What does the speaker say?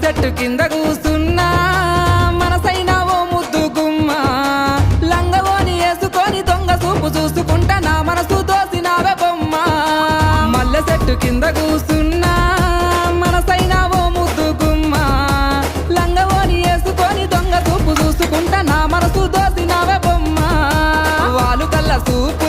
చెట్టు కింద కూసున్నా మనసైన ఓ ముద్దు గుమ్మ లంగవోని వేసుకొని దొంగ చూపు చూసుకుంటా నా మనసు దోసినావే బొమ్మ మల్లె చెట్టు కింద కూసున్నా మనసైన ఓ ముద్దు గుమ్మ లంగవోని వేసుకొని దొంగ చూపు చూసుకుంటా నా మనసు దోసినావే బొమ్మ వాలు కళ్ళ చూపు